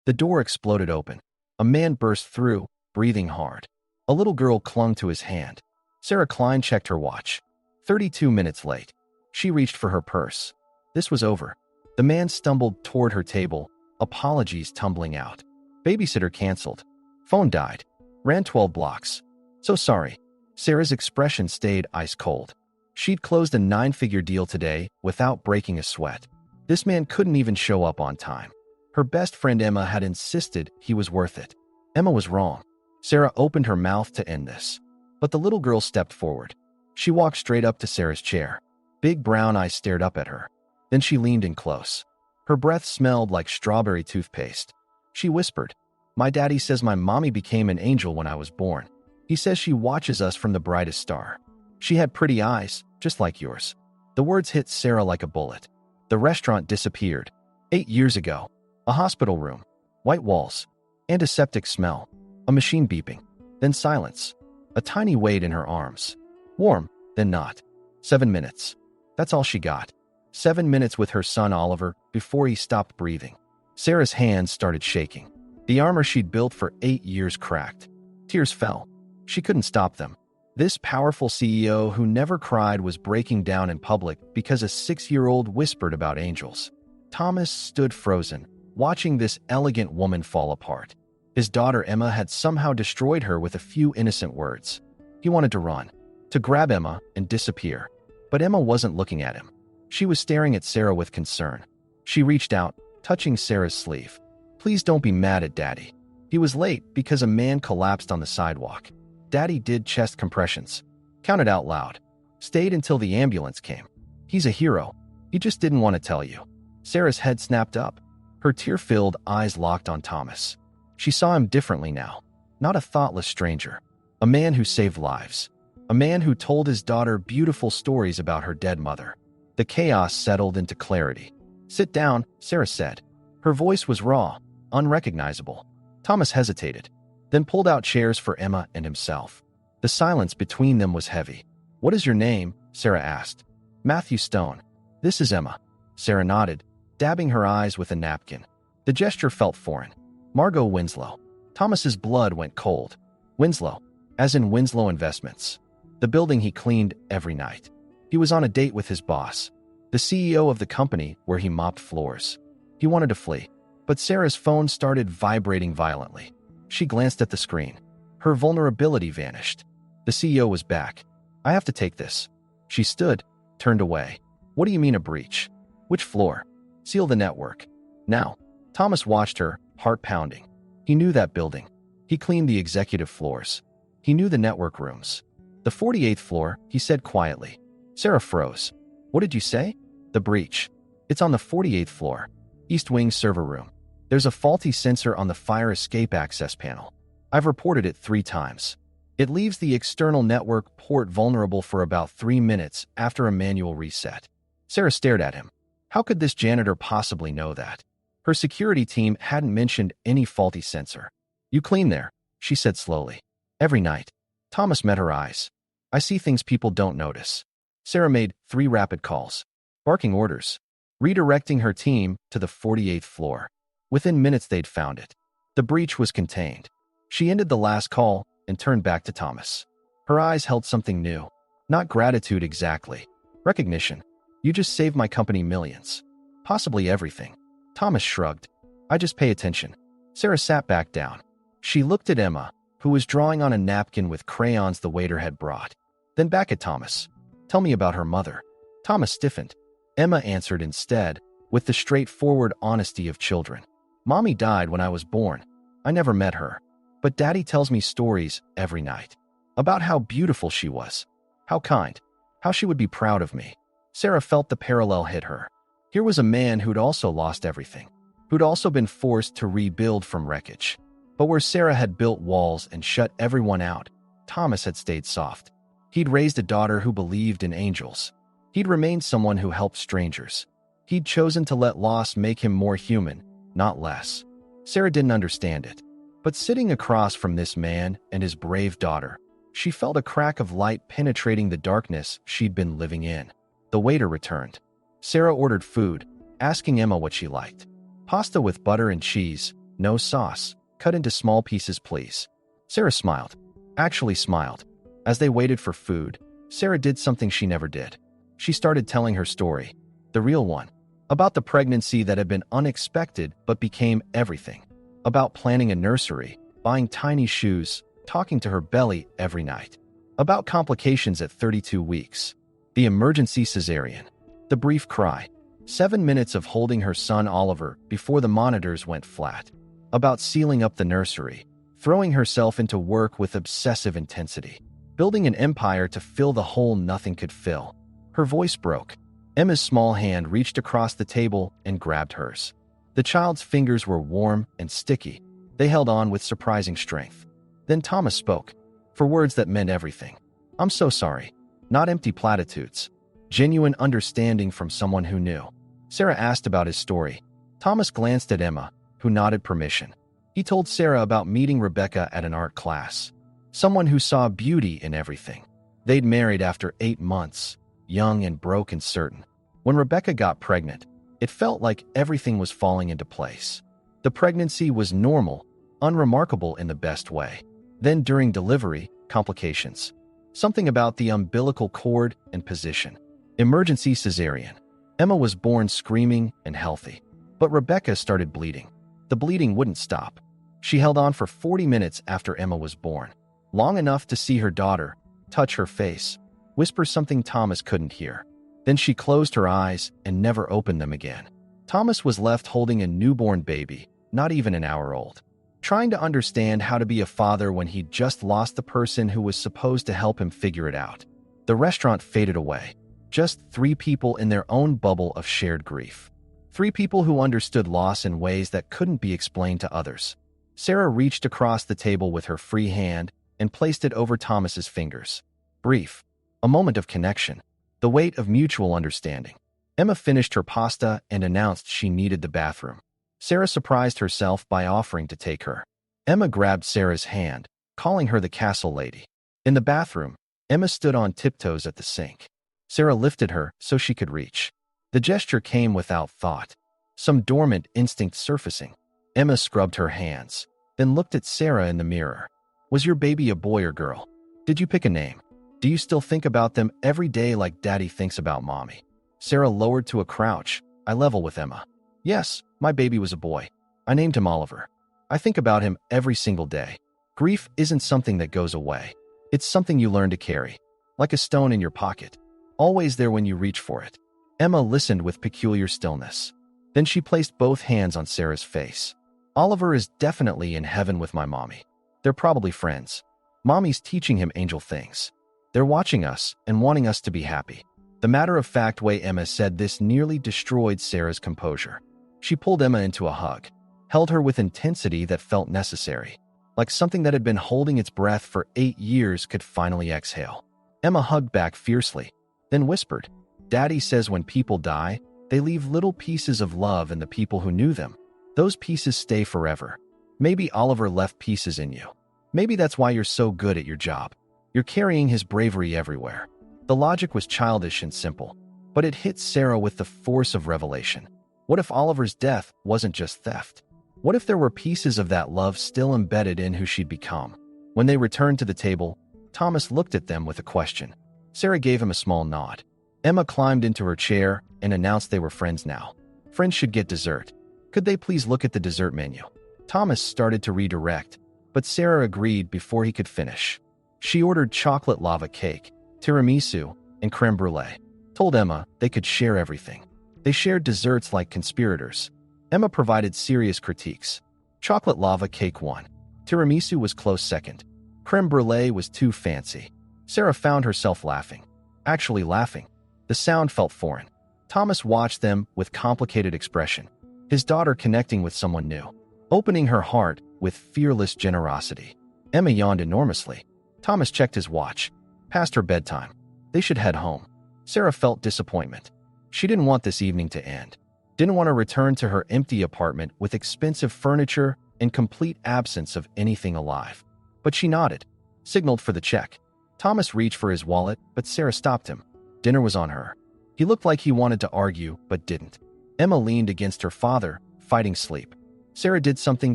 The door exploded open. A man burst through, breathing hard. A little girl clung to his hand. Sarah Klein checked her watch. 32 minutes late. She reached for her purse. This was over. The man stumbled toward her table, apologies tumbling out. Babysitter canceled. Phone died. Ran 12 blocks. So sorry. Sarah's expression stayed ice cold. She'd closed a 9-figure deal today without breaking a sweat. This man couldn't even show up on time. Her best friend Emma had insisted he was worth it. Emma was wrong. Sarah opened her mouth to end this. But the little girl stepped forward. She walked straight up to Sarah's chair. Big brown eyes stared up at her. Then she leaned in close. Her breath smelled like strawberry toothpaste. She whispered, "My daddy says my mommy became an angel when I was born. He says she watches us from the brightest star. She had pretty eyes, just like yours." The words hit Sarah like a bullet. The restaurant disappeared. 8 years ago. A hospital room. White walls. Antiseptic smell. A machine beeping. Then silence. A tiny weight in her arms. Warm, then not. 7 minutes. That's all she got. 7 minutes with her son Oliver before he stopped breathing. Sarah's hands started shaking. The armor she'd built for 8 years cracked. Tears fell. She couldn't stop them. This powerful CEO who never cried was breaking down in public because a 6-year-old whispered about angels. Thomas stood frozen, watching this elegant woman fall apart. His daughter Emma had somehow destroyed her with a few innocent words. He wanted to run, to grab Emma and disappear. But Emma wasn't looking at him. She was staring at Sarah with concern. She reached out, touching Sarah's sleeve. "Please don't be mad at Daddy. He was late because a man collapsed on the sidewalk. Daddy did chest compressions. Counted out loud. Stayed until the ambulance came. He's a hero. He just didn't want to tell you." Sarah's head snapped up. Her tear-filled eyes locked on Thomas. She saw him differently now. Not a thoughtless stranger. A man who saved lives. A man who told his daughter beautiful stories about her dead mother. The chaos settled into clarity. "Sit down," Sarah said. Her voice was raw, unrecognizable. Thomas hesitated, then pulled out chairs for Emma and himself. The silence between them was heavy. "What is your name?" Sarah asked. "Matthew Stone." "This is Emma." Sarah nodded, dabbing her eyes with a napkin. The gesture felt foreign. "Margot Winslow." Thomas's blood went cold. Winslow, as in Winslow Investments. The building he cleaned every night. He was on a date with his boss, the CEO of the company where he mopped floors. He wanted to flee, but Sarah's phone started vibrating violently. She glanced at the screen. Her vulnerability vanished. The CEO was back. "I have to take this." She stood, turned away. "What do you mean a breach? Which floor?" "Seal the network. Now." Thomas watched her, heart pounding. He knew that building. He cleaned the executive floors. He knew the network rooms. "The 48th floor," he said quietly. Sarah froze. "What did you say?" "The breach. It's on the 48th floor. East Wing server room. There's a faulty sensor on the fire escape access panel. I've reported it 3 times. It leaves the external network port vulnerable for about 3 minutes after a manual reset." Sarah stared at him. How could this janitor possibly know that? Her security team hadn't mentioned any faulty sensor. "You clean there," she said slowly. "Every night." Thomas met her eyes. "I see things people don't notice." Sarah made 3 rapid calls. Barking orders. Redirecting her team to the 48th floor. Within minutes they'd found it. The breach was contained. She ended the last call and turned back to Thomas. Her eyes held something new. Not gratitude exactly. Recognition. "You just saved my company millions. Possibly everything." Thomas shrugged. "I just pay attention." Sarah sat back down. She looked at Emma, who was drawing on a napkin with crayons the waiter had brought. Then back at Thomas. "Tell me about her mother." Thomas stiffened. Emma answered instead, with the straightforward honesty of children. "Mommy died when I was born. I never met her. But Daddy tells me stories every night. About how beautiful she was. How kind. How she would be proud of me." Sarah felt the parallel hit her. Here was a man who'd also lost everything. Who'd also been forced to rebuild from wreckage. But where Sarah had built walls and shut everyone out, Thomas had stayed soft. He'd raised a daughter who believed in angels. He'd remained someone who helped strangers. He'd chosen to let loss make him more human, not less. Sarah didn't understand it. But sitting across from this man and his brave daughter, she felt a crack of light penetrating the darkness she'd been living in. The waiter returned. Sarah ordered food, asking Emma what she liked. "Pasta with butter and cheese," No sauce. Cut into small pieces, please. Sarah smiled. Actually smiled. As they waited for food, Sarah did something she never did. She started telling her story. The real one. About the pregnancy that had been unexpected but became everything. About planning a nursery, buying tiny shoes, talking to her belly every night. About complications at 32 weeks. The emergency cesarean. The brief cry. 7 minutes of holding her son Oliver before the monitors went flat. About sealing up the nursery. Throwing herself into work with obsessive intensity. Building an empire to fill the hole nothing could fill. Her voice broke. Emma's small hand reached across the table and grabbed hers. The child's fingers were warm and sticky. They held on with surprising strength. Then Thomas spoke, for words that meant everything. I'm so sorry. Not empty platitudes. Genuine understanding from someone who knew. Sarah asked about his story. Thomas glanced at Emma, who nodded permission. He told Sarah about meeting Rebecca at an art class. Someone who saw beauty in everything. They'd married after 8 months, young and broke and certain. When Rebecca got pregnant, it felt like everything was falling into place. The pregnancy was normal, unremarkable in the best way. Then during delivery, complications. Something about the umbilical cord and position. Emergency cesarean. Emma was born screaming and healthy. But Rebecca started bleeding. The bleeding wouldn't stop. She held on for 40 minutes after Emma was born. Long enough to see her daughter, touch her face, whisper something Thomas couldn't hear. Then she closed her eyes and never opened them again. Thomas was left holding a newborn baby, not even an hour old. Trying to understand how to be a father when he'd just lost the person who was supposed to help him figure it out. The restaurant faded away. Just 3 people in their own bubble of shared grief. 3 people who understood loss in ways that couldn't be explained to others. Sarah reached across the table with her free hand and placed it over Thomas's fingers. Brief. A moment of connection. The weight of mutual understanding. Emma finished her pasta and announced she needed the bathroom. Sarah surprised herself by offering to take her. Emma grabbed Sarah's hand, calling her the castle lady. In the bathroom, Emma stood on tiptoes at the sink. Sarah lifted her so she could reach. The gesture came without thought, some dormant instinct surfacing. Emma scrubbed her hands, then looked at Sarah in the mirror. Was your baby a boy or girl? Did you pick a name? Do you still think about them every day like Daddy thinks about Mommy? Sarah lowered to a crouch, eye level with Emma. Yes, my baby was a boy. I named him Oliver. I think about him every single day. Grief isn't something that goes away. It's something you learn to carry, like a stone in your pocket, always there when you reach for it. Emma listened with peculiar stillness. Then she placed both hands on Sarah's face. Oliver is definitely in heaven with my mommy. They're probably friends. Mommy's teaching him angel things. They're watching us and wanting us to be happy. The matter-of-fact way Emma said this nearly destroyed Sarah's composure. She pulled Emma into a hug, held her with intensity that felt necessary, like something that had been holding its breath for 8 years could finally exhale. Emma hugged back fiercely, then whispered, Daddy says when people die, they leave little pieces of love in the people who knew them. Those pieces stay forever. Maybe Oliver left pieces in you. Maybe that's why you're so good at your job. You're carrying his bravery everywhere. The logic was childish and simple, but it hit Sarah with the force of revelation. What if Oliver's death wasn't just theft? What if there were pieces of that love still embedded in who she'd become? When they returned to the table, Thomas looked at them with a question. Sarah gave him a small nod. Emma climbed into her chair and announced they were friends now. Friends should get dessert. Could they please look at the dessert menu? Thomas started to redirect, but Sarah agreed before he could finish. She ordered chocolate lava cake, tiramisu, and creme brulee. Told Emma they could share everything. They shared desserts like conspirators. Emma provided serious critiques. Chocolate lava cake won. Tiramisu was close second. Creme brulee was too fancy. Sarah found herself laughing. Actually laughing. The sound felt foreign. Thomas watched them with complicated expression. His daughter connecting with someone new. Opening her heart with fearless generosity. Emma yawned enormously. Thomas checked his watch. Past her bedtime. They should head home. Sarah felt disappointment. She didn't want this evening to end. Didn't want to return to her empty apartment with expensive furniture and complete absence of anything alive. But she nodded, signaled for the check. Thomas reached for his wallet, but Sarah stopped him. Dinner was on her. He looked like he wanted to argue, but didn't. Emma leaned against her father, fighting sleep. Sarah did something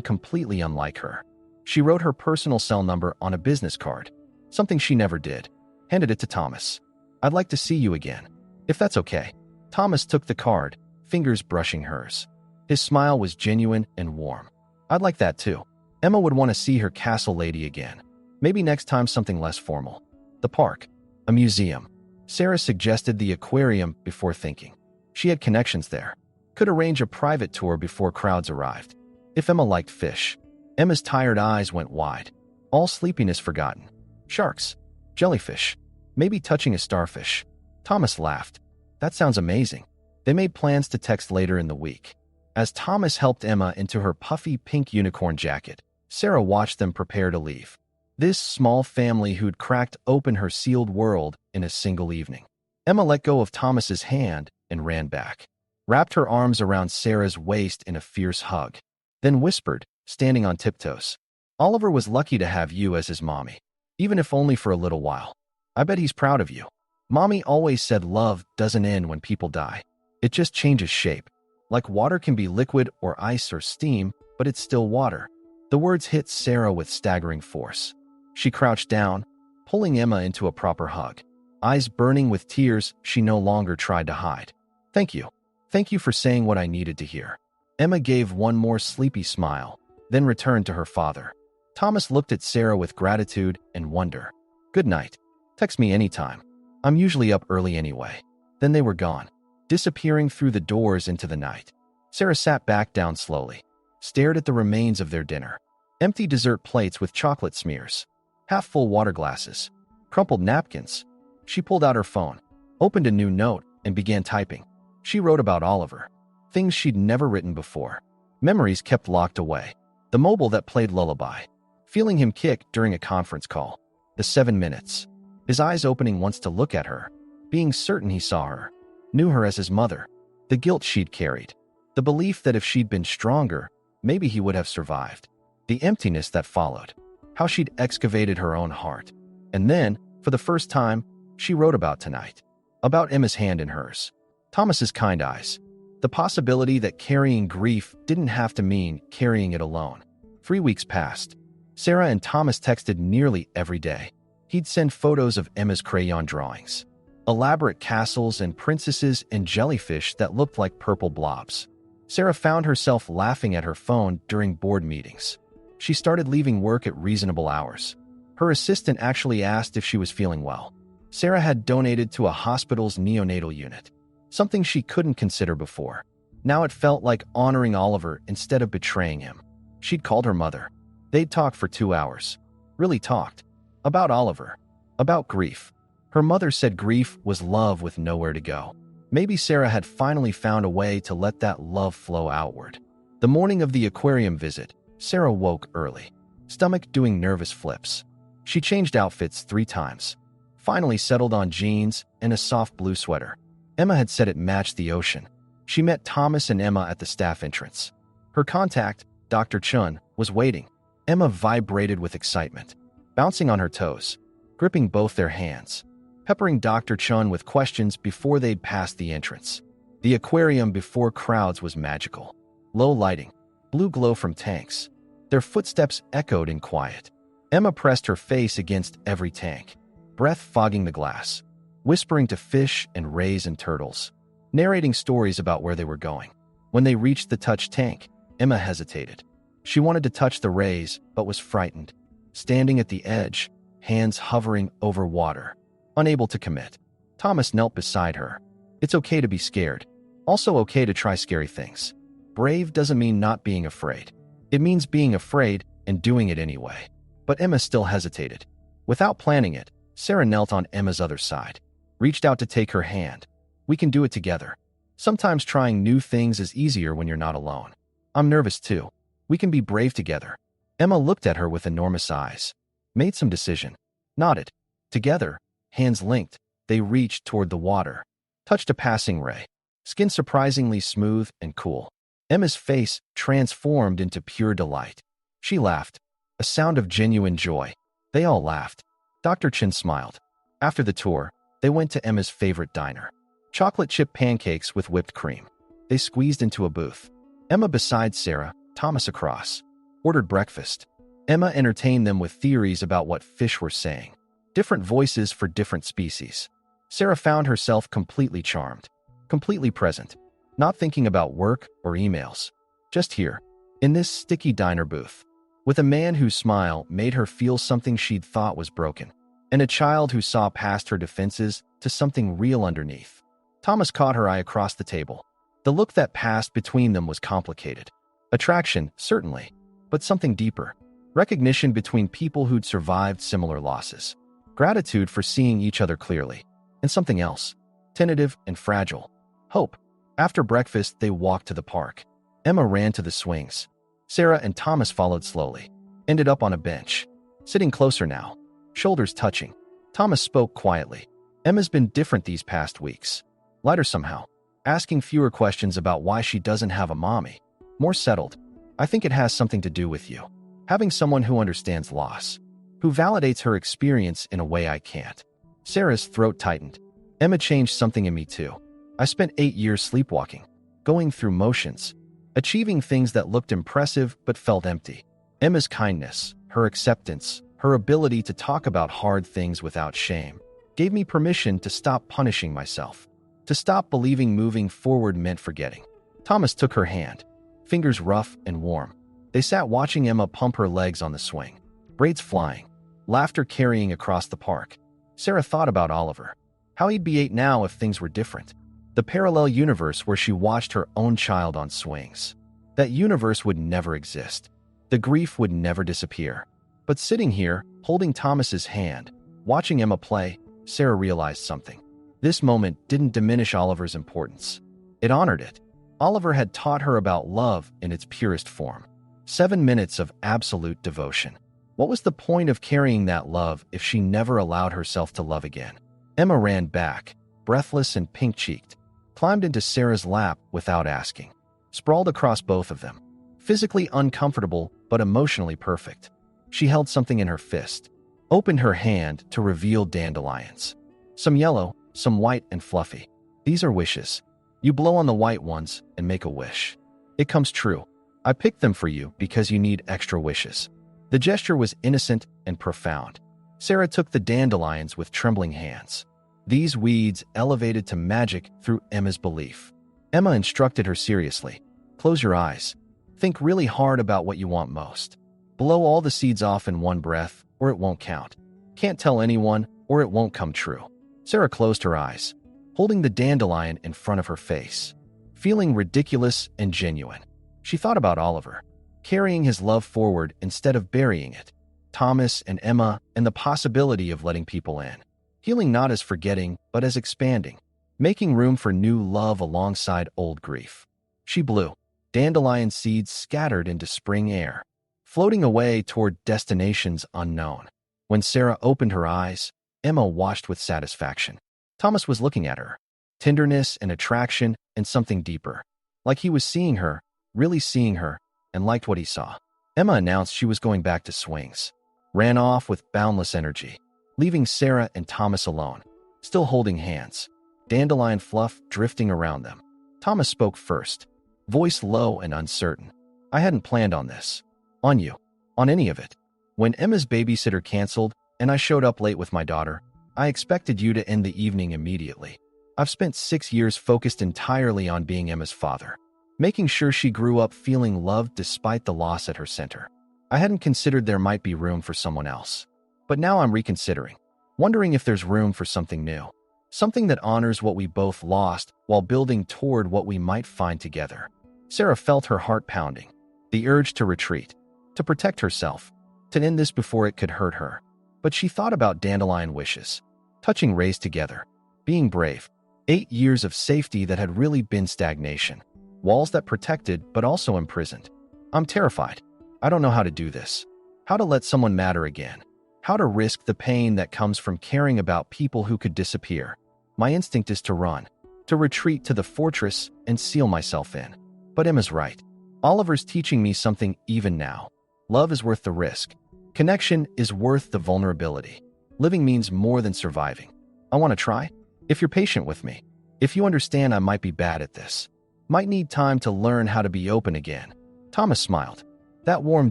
completely unlike her. She wrote her personal cell number on a business card, something she never did, handed it to Thomas. "I'd like to see you again, if that's okay." Thomas took the card, fingers brushing hers. His smile was genuine and warm. "I'd like that too." Emma would want to see her castle lady again. Maybe next time something less formal. The park. A museum. Sarah suggested the aquarium before thinking. She had connections there. Could arrange a private tour before crowds arrived. If Emma liked fish. Emma's tired eyes went wide. All sleepiness forgotten. Sharks. Jellyfish. Maybe touching a starfish. Thomas laughed. "That sounds amazing." They made plans to text later in the week. As Thomas helped Emma into her puffy pink unicorn jacket, Sarah watched them prepare to leave. This small family who'd cracked open her sealed world in a single evening. Emma let go of Thomas's hand and ran back, wrapped her arms around Sarah's waist in a fierce hug, then whispered, standing on tiptoes, "Oliver was lucky to have you as his mommy, even if only for a little while. I bet he's proud of you." Mommy always said love doesn't end when people die. It just changes shape. Like water can be liquid or ice or steam, but it's still water. The words hit Sarah with staggering force. She crouched down, pulling Emma into a proper hug, eyes burning with tears she no longer tried to hide. "Thank you. Thank you for saying what I needed to hear." Emma gave one more sleepy smile, then returned to her father. Thomas looked at Sarah with gratitude and wonder. "Good night. Text me anytime. I'm usually up early anyway." Then they were gone, disappearing through the doors into the night. Sarah sat back down slowly, stared at the remains of their dinner. Empty dessert plates with chocolate smears, half-full water glasses, crumpled napkins. She pulled out her phone, opened a new note, and began typing. She wrote about Oliver, things she'd never written before, memories kept locked away, the mobile that played Lullaby, feeling him kick during a conference call, the 7 minutes, his eyes opening once to look at her, being certain he saw her, knew her as his mother, the guilt she'd carried, the belief that if she'd been stronger, maybe he would have survived, the emptiness that followed, how she'd excavated her own heart. And then, for the first time, she wrote about tonight, about Emma's hand in hers, Thomas's kind eyes, the possibility that carrying grief didn't have to mean carrying it alone. 3 weeks passed. Sarah and Thomas texted nearly every day. He'd send photos of Emma's crayon drawings, elaborate castles and princesses and jellyfish that looked like purple blobs. Sarah found herself laughing at her phone during board meetings. She started leaving work at reasonable hours. Her assistant actually asked if she was feeling well. Sarah had donated to a hospital's neonatal unit, something she couldn't consider before. Now it felt like honoring Oliver instead of betraying him. She'd called her mother. They'd talked for 2 hours. Really talked. About Oliver. About grief. Her mother said grief was love with nowhere to go. Maybe Sarah had finally found a way to let that love flow outward. The morning of the aquarium visit, Sarah woke early, stomach doing nervous flips. She changed outfits 3 times, finally settled on jeans and a soft blue sweater. Emma had said it matched the ocean. She met Thomas and Emma at the staff entrance. Her contact, Dr. Chun, was waiting. Emma vibrated with excitement, bouncing on her toes, gripping both their hands, peppering Dr. Chun with questions before they'd passed the entrance. The aquarium before crowds was magical. Low lighting, blue glow from tanks. Their footsteps echoed in quiet. Emma pressed her face against every tank, breath fogging the glass, whispering to fish and rays and turtles, narrating stories about where they were going. When they reached the touch tank, Emma hesitated. She wanted to touch the rays, but was frightened. Standing at the edge, hands hovering over water, unable to commit. Thomas knelt beside her. It's okay to be scared. Also okay to try scary things. Brave doesn't mean not being afraid. It means being afraid and doing it anyway. But Emma still hesitated. Without planning it, Sarah knelt on Emma's other side, reached out to take her hand. We can do it together. Sometimes trying new things is easier when you're not alone. I'm nervous too. We can be brave together. Emma looked at her with enormous eyes, made some decision, nodded. Together, hands linked, they reached toward the water, touched a passing ray, skin surprisingly smooth and cool. Emma's face transformed into pure delight. She laughed, a sound of genuine joy. They all laughed. Dr. Chin smiled. After the tour, they went to Emma's favorite diner. Chocolate chip pancakes with whipped cream. They squeezed into a booth. Emma beside Sarah, Thomas across, ordered breakfast. Emma entertained them with theories about what fish were saying. Different voices for different species. Sarah found herself completely charmed, completely present, not thinking about work or emails. Just here, in this sticky diner booth, with a man whose smile made her feel something she'd thought was broken, and a child who saw past her defenses to something real underneath. Thomas caught her eye across the table. The look that passed between them was complicated. Attraction, certainly, but something deeper. Recognition between people who'd survived similar losses. Gratitude for seeing each other clearly. And something else, tentative and fragile. Hope. After breakfast, they walked to the park. Emma ran to the swings. Sarah and Thomas followed slowly. Ended up on a bench. Sitting closer now, shoulders touching. Thomas spoke quietly. Emma's been different these past weeks. Lighter somehow. Asking fewer questions about why she doesn't have a mommy. More settled. I think it has something to do with you. Having someone who understands loss. Who validates her experience in a way I can't. Sarah's throat tightened. Emma changed something in me too. I spent 8 years sleepwalking. Going through motions. Achieving things that looked impressive but felt empty. Emma's kindness, her acceptance, her ability to talk about hard things without shame, gave me permission to stop punishing myself. To stop believing moving forward meant forgetting. Thomas took her hand. Fingers rough and warm. They sat watching Emma pump her legs on the swing. Braids flying. Laughter carrying across the park. Sarah thought about Oliver. How he'd be 8 now if things were different. The parallel universe where she watched her own child on swings. That universe would never exist. The grief would never disappear. But sitting here, holding Thomas's hand, watching Emma play, Sarah realized something. This moment didn't diminish Oliver's importance. It honored it. Oliver had taught her about love in its purest form. 7 minutes of absolute devotion. What was the point of carrying that love if she never allowed herself to love again? Emma ran back, breathless and pink-cheeked, climbed into Sarah's lap without asking, sprawled across both of them, physically uncomfortable but emotionally perfect. She held something in her fist, opened her hand to reveal dandelions. Some yellow, some white and fluffy. These are wishes. You blow on the white ones and make a wish. It comes true. I picked them for you because you need extra wishes. The gesture was innocent and profound. Sarah took the dandelions with trembling hands. These weeds elevated to magic through Emma's belief. Emma instructed her seriously. Close your eyes. Think really hard about what you want most. Blow all the seeds off in one breath, or it won't count. Can't tell anyone, or it won't come true. Sarah closed her eyes, holding the dandelion in front of her face, feeling ridiculous and genuine. She thought about Oliver, carrying his love forward instead of burying it. Thomas and Emma, and the possibility of letting people in. Healing not as forgetting, but as expanding. Making room for new love alongside old grief. She blew. Dandelion seeds scattered into spring air, floating away toward destinations unknown. When Sarah opened her eyes, Emma watched with satisfaction. Thomas was looking at her. Tenderness and attraction and something deeper. Like he was seeing her, really seeing her, and liked what he saw. Emma announced she was going back to swings. Ran off with boundless energy, leaving Sarah and Thomas alone, still holding hands. Dandelion fluff drifting around them. Thomas spoke first, voice low and uncertain. I hadn't planned on this. On you. On any of it. When Emma's babysitter canceled and I showed up late with my daughter, I expected you to end the evening immediately. I've spent 6 years focused entirely on being Emma's father, making sure she grew up feeling loved despite the loss at her center. I hadn't considered there might be room for someone else. But now I'm reconsidering, wondering if there's room for something new. Something that honors what we both lost while building toward what we might find together. Sarah felt her heart pounding, the urge to retreat, to protect herself, to end this before it could hurt her. But she thought about dandelion wishes, touching raised together, being brave. 8 years of safety that had really been stagnation. Walls that protected but also imprisoned. I'm terrified. I don't know how to do this. How to let someone matter again. How to risk the pain that comes from caring about people who could disappear. My instinct is to run, to retreat to the fortress and seal myself in. But Emma's right. Oliver's teaching me something even now. Love is worth the risk. Connection is worth the vulnerability. Living means more than surviving. I want to try. If you're patient with me. If you understand I might be bad at this. Might need time to learn how to be open again. Thomas smiled. That warm,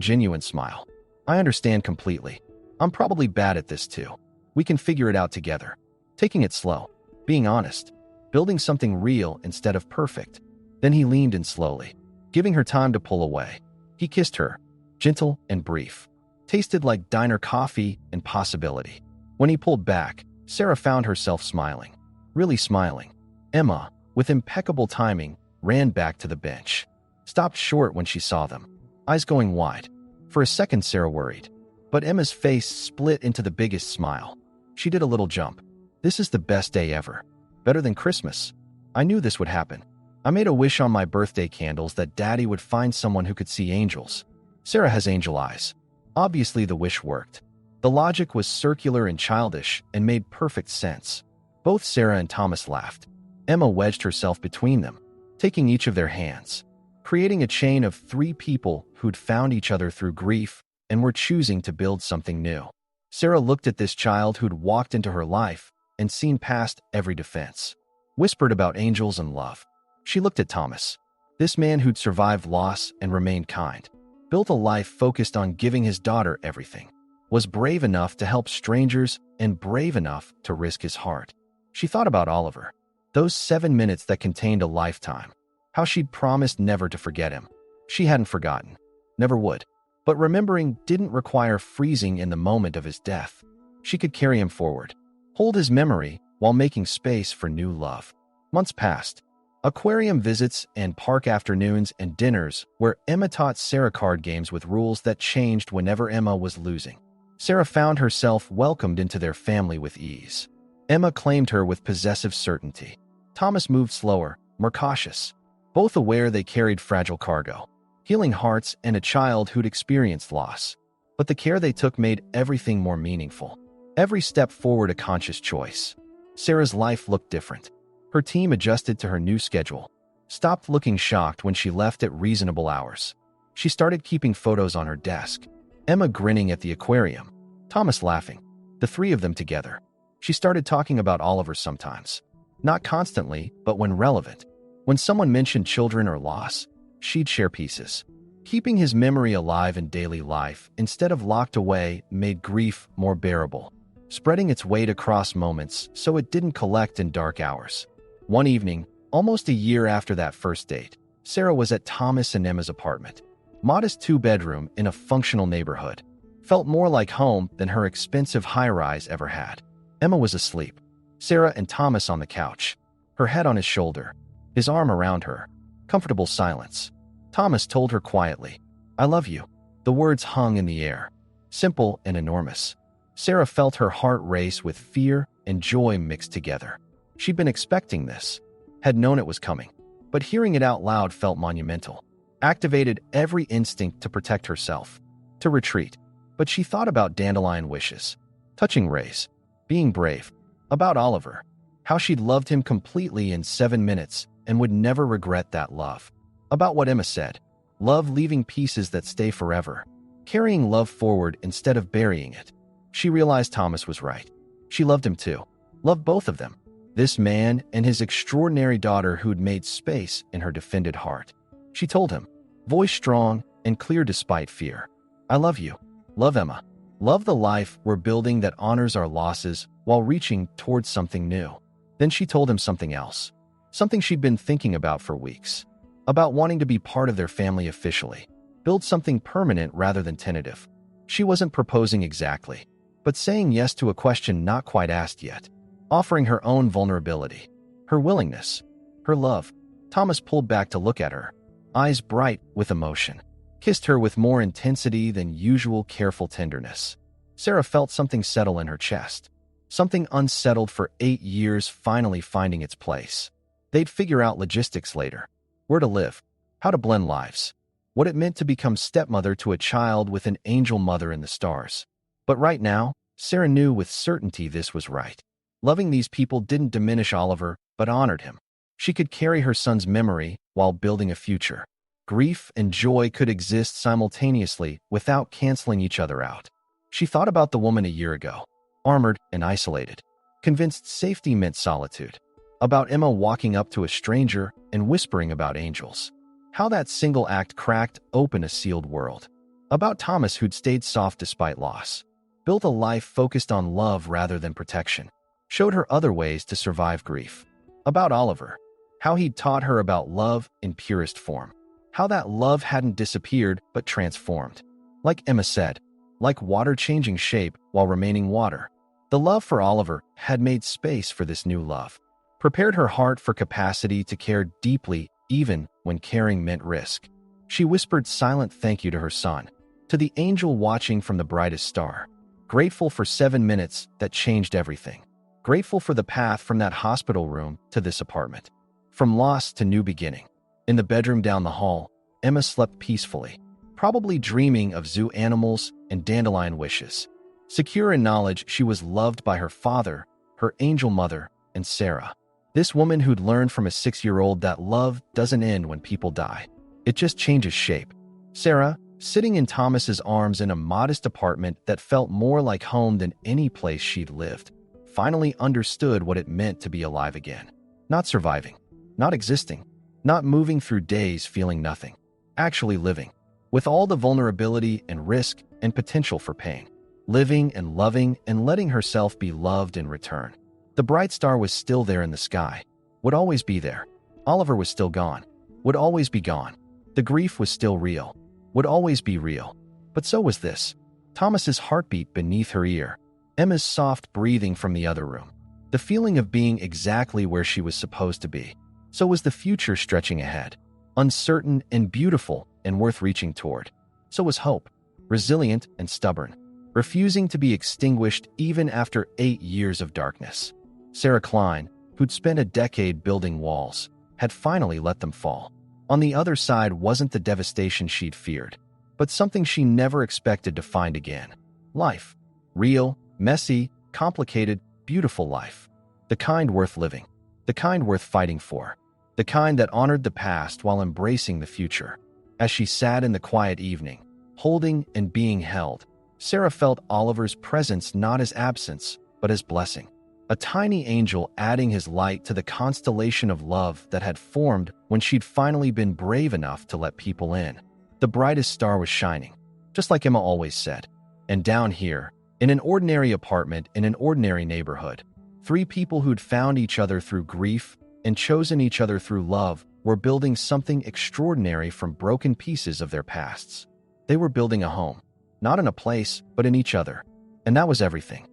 genuine smile. I understand completely. I'm probably bad at this too. We can figure it out together. Taking it slow. Being honest. Building something real instead of perfect. Then he leaned in slowly, giving her time to pull away. He kissed her, gentle and brief. Tasted like diner coffee and possibility. When he pulled back, Sarah found herself smiling. Really smiling. Emma, with impeccable timing, ran back to the bench. Stopped short when she saw them, eyes going wide. For a second, Sarah worried. But Emma's face split into the biggest smile. She did a little jump. This is the best day ever. Better than Christmas. I knew this would happen. I made a wish on my birthday candles that Daddy would find someone who could see angels. Sarah has angel eyes. Obviously, the wish worked. The logic was circular and childish and made perfect sense. Both Sarah and Thomas laughed. Emma wedged herself between them, taking each of their hands, creating a chain of 3 people who'd found each other through grief and were choosing to build something new. Sarah looked at this child who'd walked into her life and seen past every defense, whispered about angels and love. She looked at Thomas, this man who'd survived loss and remained kind, built a life focused on giving his daughter everything, was brave enough to help strangers and brave enough to risk his heart. She thought about Oliver, those 7 minutes that contained a lifetime, how she'd promised never to forget him. She hadn't forgotten, never would. But remembering didn't require freezing in the moment of his death. She could carry him forward, hold his memory while making space for new love. Months passed. Aquarium visits and park afternoons and dinners where Emma taught Sarah card games with rules that changed whenever Emma was losing. Sarah found herself welcomed into their family with ease. Emma claimed her with possessive certainty. Thomas moved slower, more cautious, both aware they carried fragile cargo, healing hearts and a child who'd experienced loss. But the care they took made everything more meaningful. Every step forward a conscious choice. Sarah's life looked different. Her team adjusted to her new schedule, stopped looking shocked when she left at reasonable hours. She started keeping photos on her desk. Emma grinning at the aquarium, Thomas laughing, the 3 of them together. She started talking about Oliver sometimes. Not constantly, but when relevant. When someone mentioned children or loss, she'd share pieces. Keeping his memory alive in daily life instead of locked away made grief more bearable, spreading its weight across moments so it didn't collect in dark hours. One evening, almost a year after that first date, Sarah was at Thomas and Emma's apartment. Modest 2-bedroom in a functional neighborhood. Felt more like home than her expensive high-rise ever had. Emma was asleep. Sarah and Thomas on the couch, her head on his shoulder, his arm around her. Comfortable silence. Thomas told her quietly, "I love you." The words hung in the air, simple and enormous. Sarah felt her heart race with fear and joy mixed together. She'd been expecting this, had known it was coming, but hearing it out loud felt monumental. Activated every instinct to protect herself, to retreat. But she thought about dandelion wishes, touching rays, being brave, about Oliver, how she'd loved him completely in 7 minutes and would never regret that love. About what Emma said, love leaving pieces that stay forever, carrying love forward instead of burying it. She realized Thomas was right. She loved him too, loved both of them. This man and his extraordinary daughter who'd made space in her defended heart. She told him, voice strong and clear despite fear, "I love you. Love Emma. Love the life we're building that honors our losses while reaching towards something new." Then she told him something else, something she'd been thinking about for weeks, about wanting to be part of their family officially, build something permanent rather than tentative. She wasn't proposing exactly, but saying yes to a question not quite asked yet, offering her own vulnerability, her willingness, her love. Thomas pulled back to look at her, eyes bright with emotion, kissed her with more intensity than usual careful tenderness. Sarah felt something settle in her chest, something unsettled for 8 years finally finding its place. They'd figure out logistics later, where to live, how to blend lives, what it meant to become stepmother to a child with an angel mother in the stars. But right now, Sarah knew with certainty this was right. Loving these people didn't diminish Oliver, but honored him. She could carry her son's memory while building a future. Grief and joy could exist simultaneously without canceling each other out. She thought about the woman a year ago, armored and isolated, convinced safety meant solitude. About Emma walking up to a stranger and whispering about angels. How that single act cracked open a sealed world. About Thomas, who'd stayed soft despite loss. Built a life focused on love rather than protection. Showed her other ways to survive grief. About Oliver. How he'd taught her about love in purest form. How that love hadn't disappeared but transformed. Like Emma said, like water changing shape while remaining water. The love for Oliver had made space for this new love. Prepared her heart for capacity to care deeply even when caring meant risk. She whispered silent thank you to her son. To the angel watching from the brightest star. Grateful for 7 minutes that changed everything. Grateful for the path from that hospital room to this apartment. From loss to new beginning. In the bedroom down the hall, Emma slept peacefully, probably dreaming of zoo animals and dandelion wishes. Secure in knowledge she was loved by her father, her angel mother, and Sarah. This woman who'd learned from a 6-year-old that love doesn't end when people die. It just changes shape. Sarah, sitting in Thomas's arms in a modest apartment that felt more like home than any place she'd lived, finally understood what it meant to be alive again. Not surviving, not existing, not moving through days feeling nothing. Actually living, with all the vulnerability and risk and potential for pain. Living and loving and letting herself be loved in return. The bright star was still there in the sky, would always be there. Oliver was still gone, would always be gone. The grief was still real, would always be real. But so was this. Thomas's heartbeat beneath her ear, Emma's soft breathing from the other room. The feeling of being exactly where she was supposed to be. So was the future stretching ahead, uncertain and beautiful and worth reaching toward. So was hope, resilient and stubborn, refusing to be extinguished even after 8 years of darkness. Sarah Klein, who'd spent a decade building walls, had finally let them fall. On the other side wasn't the devastation she'd feared, but something she never expected to find again. Life. Real, messy, complicated, beautiful life. The kind worth living. The kind worth fighting for. The kind that honored the past while embracing the future. As she sat in the quiet evening, holding and being held, Sarah felt Oliver's presence not as absence, but as blessing. A tiny angel adding his light to the constellation of love that had formed when she'd finally been brave enough to let people in. The brightest star was shining, just like Emma always said. And down here, in an ordinary apartment in an ordinary neighborhood, 3 people who'd found each other through grief and chosen each other through love were building something extraordinary from broken pieces of their pasts. They were building a home, not in a place, but in each other. And that was everything.